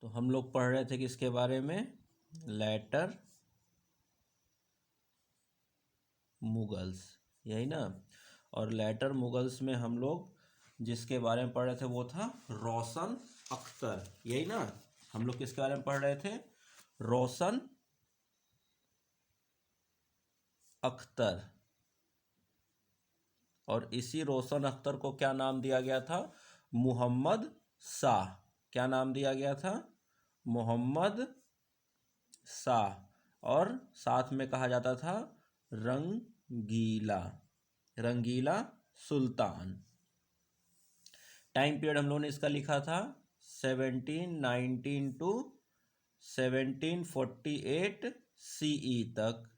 तो हम लोग पढ़ रहे थे किसके बारे में? लेटर मुगल्स, यही ना। और लेटर मुगल्स में हम लोग जिसके बारे में पढ़ रहे थे वो था रोशन अख्तर, यही ना। हम लोग किसके बारे में पढ़ रहे थे? रोशन अख्तर। और इसी रोशन अख्तर को क्या नाम दिया गया था? मोहम्मद शाह। क्या नाम दिया गया था? मोहम्मद शाह। और साथ में कहा जाता था रंगीला, रंगीला सुल्तान। टाइम पीरियड हम लोगों ने इसका लिखा था 1719 टू 1748 CE तक।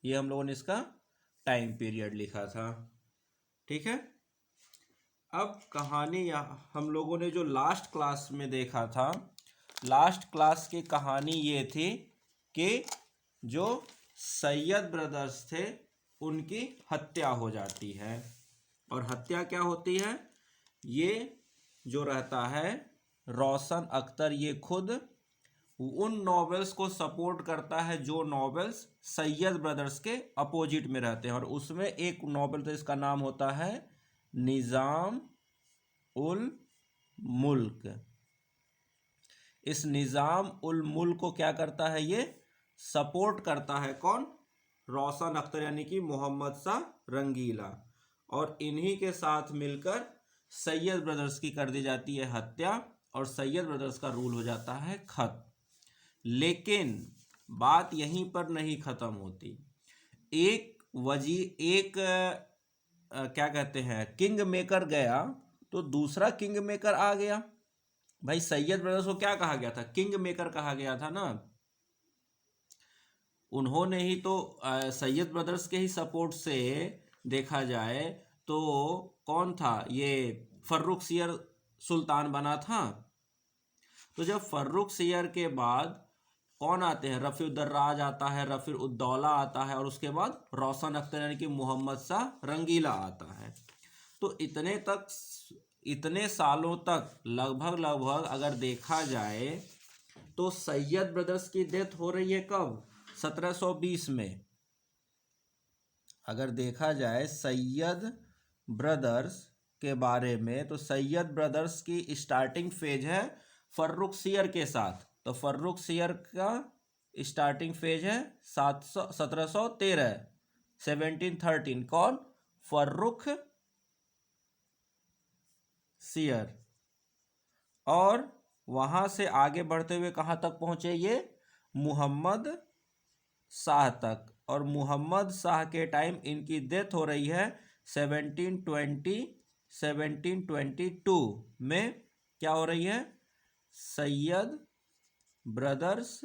ये हम लोगों ने इसका टाइम पीरियड लिखा था। ठीक है। अब कहानी हम लोगों ने जो लास्ट क्लास में देखा था, लास्ट क्लास की कहानी ये थी कि जो सैयद ब्रदर्स थे उनकी हत्या हो जाती है। और हत्या क्या होती है? ये जो रहता है रोशन अख्तर, ये खुद उन नॉवेल्स को सपोर्ट करता है जो नॉवेल्स सैयद ब्रदर्स के अपोजिट में रहते हैं। और उसमें एक नॉवेल तो इसका नाम होता है निज़ाम उल मुल्क। इस निज़ाम उल मुल्क को क्या करता है? ये सपोर्ट करता है कौन? रोशन अख्तर, यानी कि मोहम्मद शाह रंगीला। और इन्हीं के साथ मिलकर सैयद ब्रदर्स की कर दी जाती है हत्या और सैयद ब्रदर्स का रूल हो जाता है खत्म। लेकिन बात यहीं पर नहीं खत्म होती। एक क्या कहते हैं, किंग मेकर गया तो दूसरा किंग मेकर आ गया। भाई सैयद ब्रदर्स को क्या कहा गया था? किंग मेकर कहा गया था ना। उन्होंने ही तो सैयद ब्रदर्स के ही सपोर्ट से देखा जाए तो कौन था ये? फर्रुख सियर सुल्तान बना था। तो जब फर्रुख सियर के बाद कौन आते हैं? रफ़ी-उद-दर्राज आता है, रफ़ी-उद-दौला आता है, और उसके बाद रोशन अख्तर यानी कि मोहम्मद शाह रंगीला आता है। तो इतने सालों तक लगभग अगर देखा जाए तो सैयद ब्रदर्स की डेथ हो रही है कब? 1720 में। अगर देखा जाए सैयद ब्रदर्स के बारे में तो सैयद ब्रदर्स की स्टार्टिंग फेज है फर्रुख सियर के साथ। तो फर्रुख सियर का स्टार्टिंग फेज है 1713, 1713। कौन? फर्रुख सियर। और वहां से आगे बढ़ते हुए कहाँ तक पहुंचे ये? मुहम्मद शाह तक। और मुहम्मद शाह के टाइम इनकी डेथ हो रही है 1722 में। क्या हो रही है? Syed brothers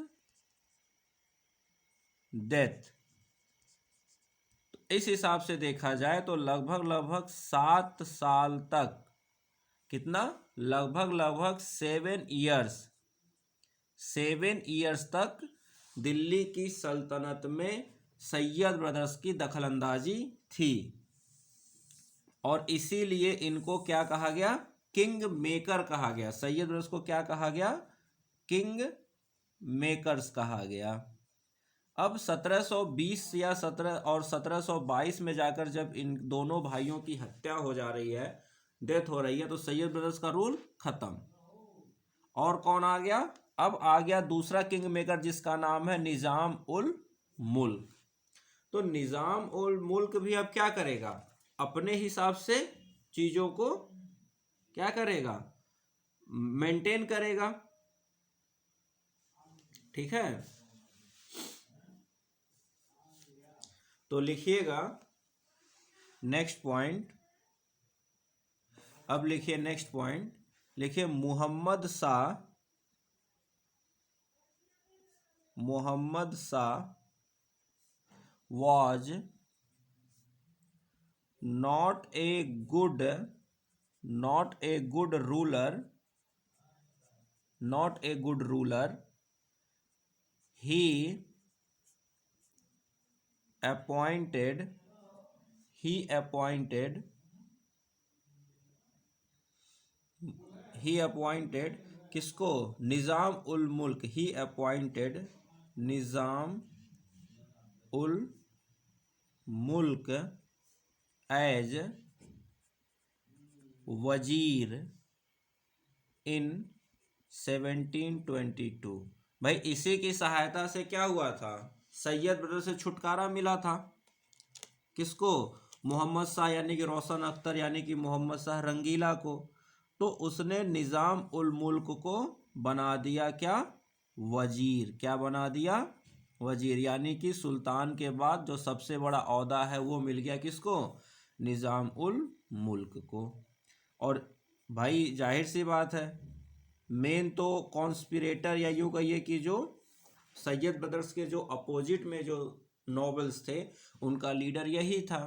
death. तो इस हिसाब से देखा जाए तो लगभग 7 साल तक, कितना? लगभग 7 ईयर्स तक दिल्ली की सल्तनत में सैयद ब्रदर्स की दखलंदाजी थी। और इसीलिए इनको क्या कहा गया? किंग मेकर कहा गया। सैयद ब्रदर्स को क्या कहा गया? किंग मेकर्स कहा गया। अब 1720 या 1722 में जाकर जब इन दोनों भाइयों की हत्या हो जा रही है, डेथ हो रही है, तो सैयद ब्रदर्स का रूल खत्म। और कौन आ गया? अब आ गया दूसरा किंग मेकर जिसका नाम है निज़ाम उल मुल्क। तो निज़ाम उल मुल्क भी अब क्या करेगा? अपने हिसाब से चीजों को क्या करेगा? मेंटेन करेगा। ठीक है। तो लिखिएगा नेक्स्ट पॉइंट। अब लिखिए नेक्स्ट पॉइंट, लिखिए Mohammad Shah was not a good ruler. He appointed किसको? निज़ाम उल मुल्क, ही अपॉइंटेड निज़ाम उल मुल्क एज वजीर इन 1722। भाई इसी की सहायता से क्या हुआ था? सैयद ब्रदर से छुटकारा मिला था। किसको? मोहम्मद शाह यानी कि रोशन अख्तर यानी कि मोहम्मद शाह रंगीला को। तो उसने निज़ाम उल मुल्क को बना दिया क्या? वजीर। क्या बना दिया? वजीर। यानी कि सुल्तान के बाद जो सबसे बड़ा ओहदा है वो मिल गया किसको? निज़ाम उल मुल्क को। और भाई जाहिर सी बात है, मेन तो कॉन्स्पिरेटर या यूँ कहिए कि जो सैयद ब्रदर्स के जो अपोजिट में जो नॉबल्स थे उनका लीडर यही था।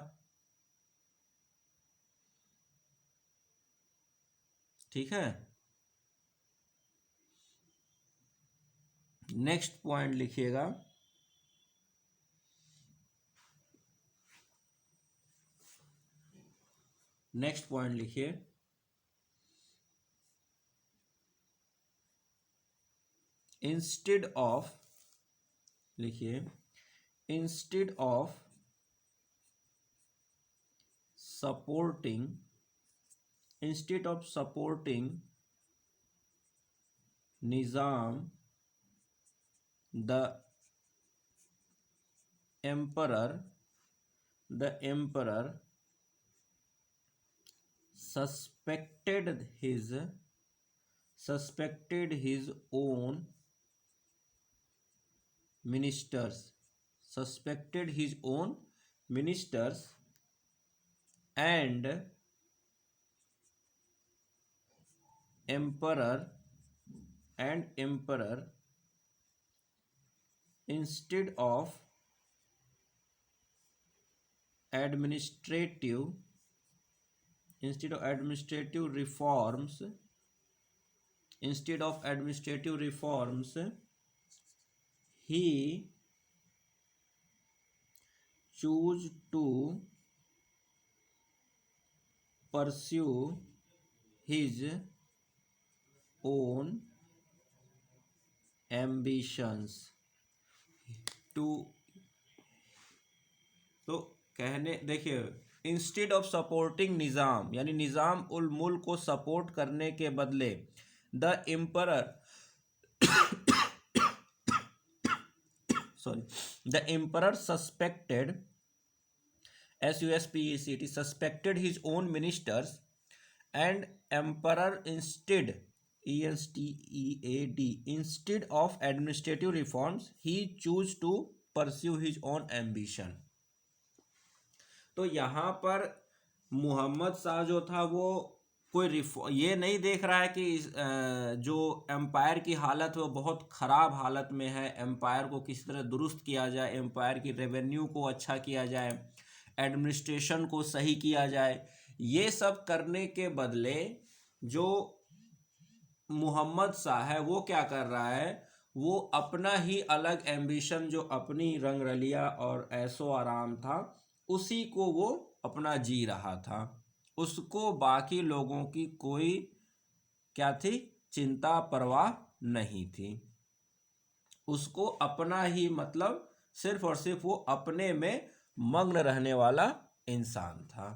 ठीक है, नेक्स्ट पॉइंट लिखिएगा। नेक्स्ट पॉइंट लिखिए, इंस्टेड ऑफ, लिखिए instead of supporting, instead of supporting Nizam the emperor, the emperor suspected his own ministers, suspected his own ministers and emperor instead of administrative reforms, he chose to pursue his own ambitions to। तो कहने देखिए, instead of supporting निज़ाम यानी निज़ाम उल मुल्क को support करने के बदले the emperor the emperor suspected, suspect, suspected his own ministers and emperor instead, instead of administrative reforms he chose to pursue his own ambition। तो यहाँ पर मोहम्मद शाह जो था वो कोई ये नहीं देख रहा है कि जो एम्पायर की हालत है वो बहुत ख़राब हालत में है, एम्पायर को किस तरह दुरुस्त किया जाए, एम्पायर की रेवेन्यू को अच्छा किया जाए, एडमिनिस्ट्रेशन को सही किया जाए। ये सब करने के बदले जो मोहम्मद शाह है वो क्या कर रहा है? वो अपना ही अलग एम्बिशन, जो अपनी रंगरलिया और ऐशो आराम था, उसी को वो अपना जी रहा था। उसको बाकी लोगों की कोई क्या थी? चिंता परवाह नहीं थी। उसको अपना ही मतलब सिर्फ और सिर्फ वो अपने में मग्न रहने वाला इंसान था।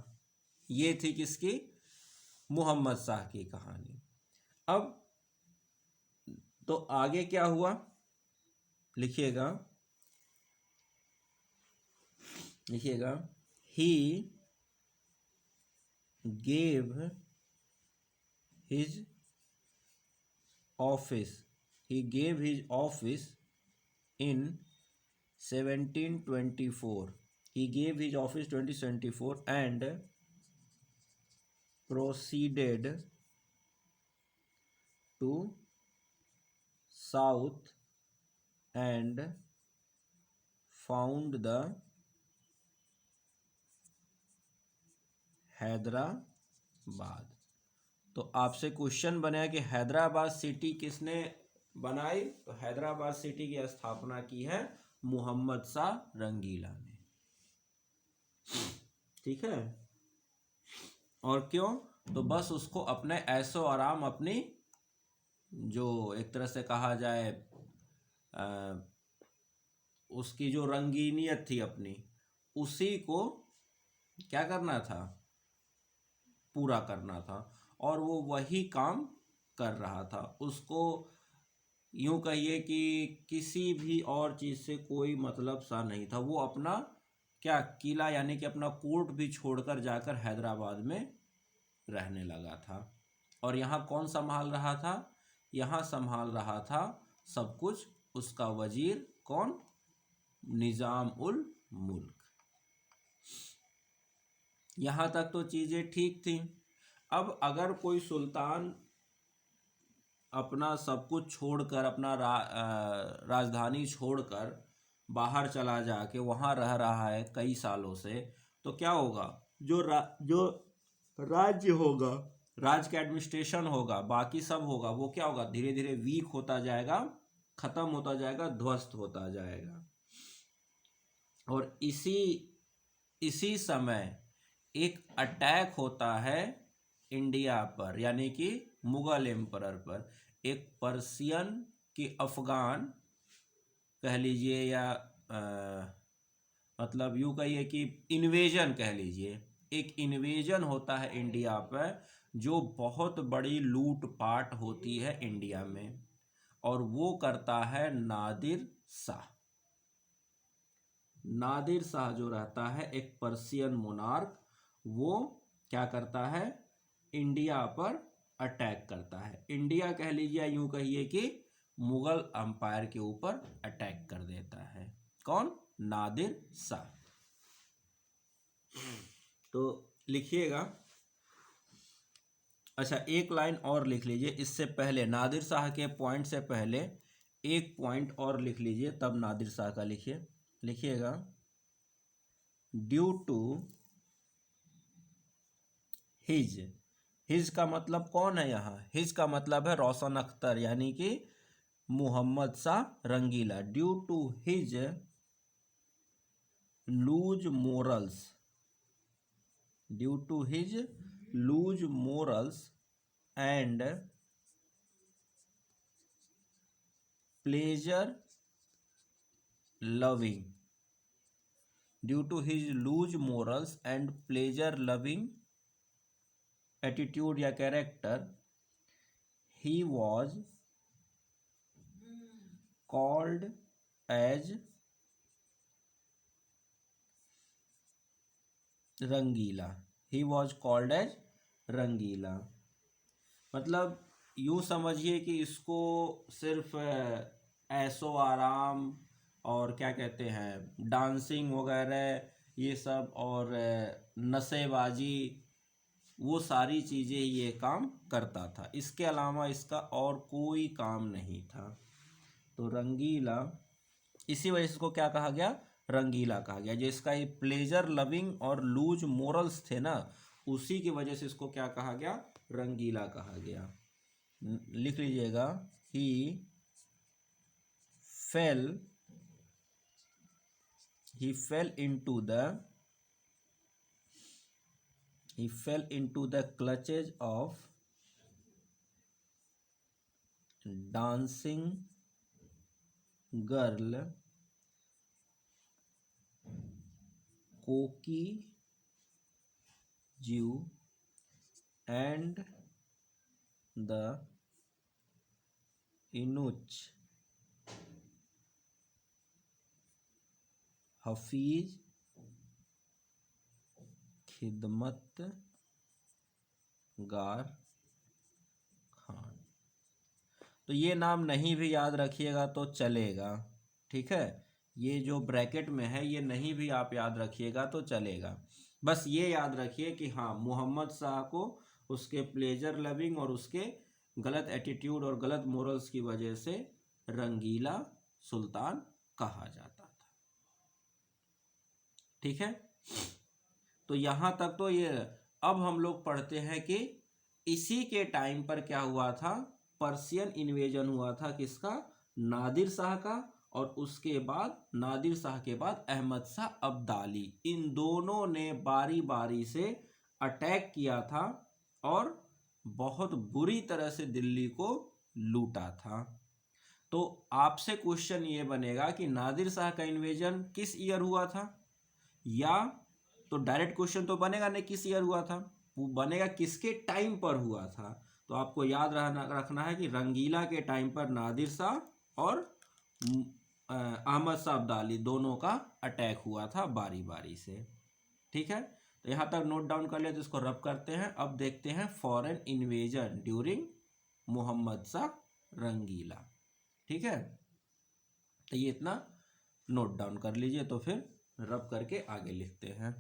ये थी किसकी? मोहम्मद शाह की कहानी। अब तो आगे क्या हुआ लिखिएगा, लिखिएगा he gave his office in 1724, he gave his office 2024 and proceeded to south and found the Hyderabad. तो आपसे क्वेश्चन बना कि हैदराबाद सिटी किसने बनाई? तो हैदराबाद सिटी की स्थापना की है मोहम्मद शाह रंगीला ने। ठीक है, और क्यों? तो बस उसको अपने ऐशो आराम, अपनी जो एक तरह से कहा जाए उसकी जो रंगीनियत थी अपनी, उसी को क्या करना था, पूरा करना था। और वो वही काम कर रहा था। उसको यूं कहिए कि किसी भी और चीज़ से कोई मतलब सा नहीं था। वो अपना क्या किला यानी कि अपना कोर्ट भी छोड़कर जाकर हैदराबाद में रहने लगा था। और यहाँ कौन संभाल रहा था? यहाँ संभाल रहा था सब कुछ उसका वजीर, कौन? निज़ाम उल मुल्क। यहाँ तक तो चीज़ें ठीक थी। अब अगर कोई सुल्तान अपना सब कुछ छोड़कर, अपना राजधानी छोड़कर बाहर चला जाके वहाँ रह रहा है कई सालों से, तो क्या होगा? जो राज्य होगा, राज्य का एडमिनिस्ट्रेशन होगा, बाकी सब होगा, वो क्या होगा? धीरे धीरे वीक होता जाएगा, खत्म होता जाएगा, ध्वस्त होता जाएगा। और इसी समय एक अटैक होता है इंडिया पर, यानी कि मुगल एम्परर पर। एक पर्शियन की अफगान कह लीजिए, या मतलब यूँ कहिए कि इन्वेजन कह लीजिए। एक इन्वेजन होता है इंडिया पर, जो बहुत बड़ी लूटपाट होती है इंडिया में, और वो करता है नादिर शाह। नादिर शाह जो रहता है, एक पर्शियन मोनार्क, वो क्या करता है? इंडिया पर अटैक करता है। इंडिया कह लीजिए, यूं कहिए कि मुगल अंपायर के ऊपर अटैक कर देता है। कौन? नादिर शाह। तो लिखिएगा। अच्छा, एक लाइन और लिख लीजिए इससे पहले, नादिर शाह के पॉइंट से पहले एक पॉइंट और लिख लीजिए, तब नादिर शाह का लिखिए। लिखिएगा, ड्यू टू हिज का मतलब कौन है यहाँ? हिज का मतलब है रोशन अख्तर, यानी कि Mohammad Shah Rangila. Due to his loose morals, due to his loose morals and pleasure loving, due to his loose morals and pleasure loving attitude या character, he was called as Rangila. he was called as Rangila. मतलब यूं समझिए कि इसको सिर्फ ऐशो आराम और क्या कहते हैं, डांसिंग वगैरह ये सब, और नशेबाजी, वो सारी चीज़ें ये काम करता था। इसके अलावा इसका और कोई काम नहीं था। तो रंगीला, इसी वजह से इसको क्या कहा गया? रंगीला कहा गया। जो इसका ये प्लेजर लविंग और लूज मोरल्स थे ना, उसी की वजह से इसको क्या कहा गया? रंगीला कहा गया। लिख लीजिएगा, ही fail into the clutches of dancing girl Koki Jew and the Inuch Hafeez खिदमत गार खान। तो ये नाम नहीं भी याद रखिएगा तो चलेगा, ठीक है। ये जो ब्रैकेट में है ये नहीं भी आप याद रखिएगा तो चलेगा। बस ये याद रखिए कि हाँ, मोहम्मद शाह को उसके प्लेजर लविंग और उसके गलत एटीट्यूड और गलत मोरल्स की वजह से रंगीला सुल्तान कहा जाता था, ठीक है। तो यहाँ तक तो ये। अब हम लोग पढ़ते हैं कि इसी के टाइम पर क्या हुआ था? पर्शियन इन्वेजन हुआ था। किसका? नादिर शाह का। और उसके बाद नादिर शाह के बाद अहमद शाह अब्दाली, इन दोनों ने बारी बारी से अटैक किया था और बहुत बुरी तरह से दिल्ली को लूटा था। तो आपसे क्वेश्चन ये बनेगा कि नादिर शाह का इन्वेजन किस ईयर हुआ था, या तो डायरेक्ट क्वेश्चन तो बनेगा नहीं किस ईयर हुआ था, वो बनेगा किसके टाइम पर हुआ था। तो आपको याद रखना है कि रंगीला के टाइम पर नादिर शाह और अहमद शाह अब्दाली दोनों का अटैक हुआ था बारी बारी से। ठीक है, तो यहाँ तक नोट डाउन कर लिया, तो इसको रब करते हैं। अब देखते हैं foreign invasion during Mohammad Shah Rangila. ठीक है, तो ये इतना नोट डाउन कर लीजिए, तो फिर रब करके आगे लिखते हैं।